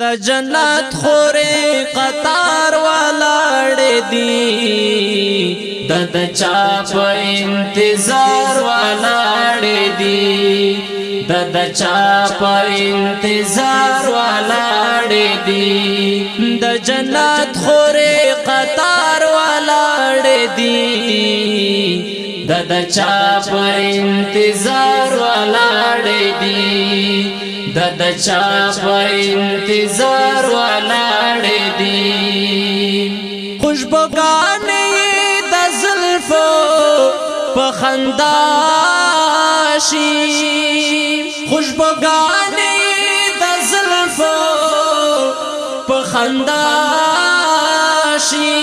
د جنت خورې قطار ولاړې دي د چا په انتظار ولاړې دي د چا په انتظار ولاړې دي د جنت خورې قطار ولاړې دي د چا په انتظار ولاړې دي د چا په انتظار ولاړې دي خوشبوګانې د زلفو په خندا شي خوشبوګانې د زلفو په خندا شي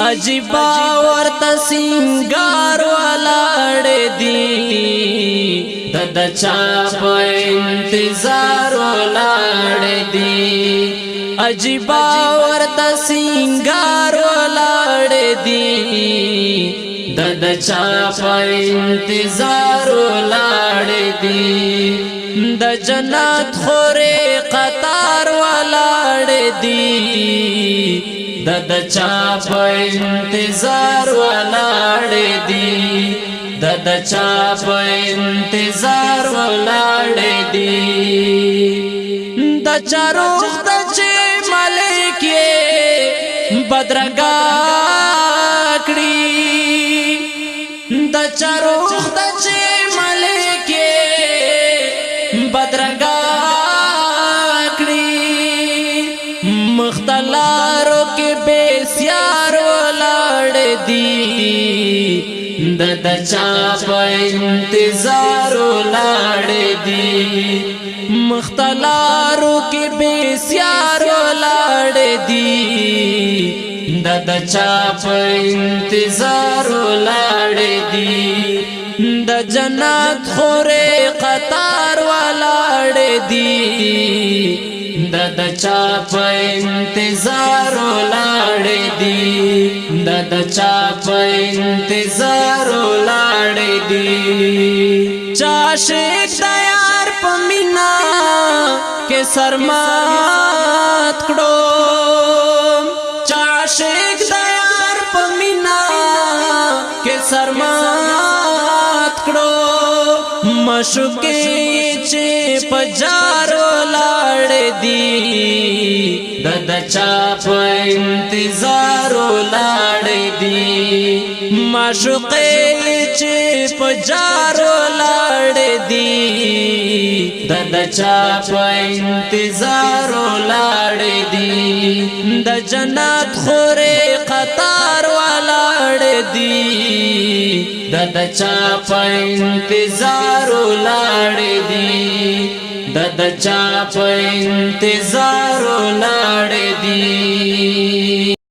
عجیب ورته سینګار ولاړې دي د چا په انتظار ولاړې دي عجیب ورته سینګار ولاړې دي د چا په انتظار ولاړې دي د جنت خورې قطار ولاړې دي د چا په انتظار ولاړې دي د چا په انتظار ولاړې دي د چا روح د چې ملک یې بدرګا کړي د چا روح د چې ملک یې بدرګا کړي مختلارو کې بسیار ولاړې دي د چا په انتظار ولاړې دي مختلارو کې بسیار ولاړې دي د چا په انتظار ولاړې دي د جنت خورې قطار ولاړې دي د چا په انتظار ولاړې دي د چا په انتظار ولاړې دي چا عاشق د یار په مینا کې سرمات کړو چا عاشق د یار په مینا کې سرمات کړو مشوکې چې په جار ولاړې دي د چا په انتظار ولاړې دي معشوقې چې په جار ولاړې دي د چا په انتظار ولاړې دي د جنت خورې قطار ولاړې دي د چا په انتظار ولاړې دي د چا په انتظار ولاړې دي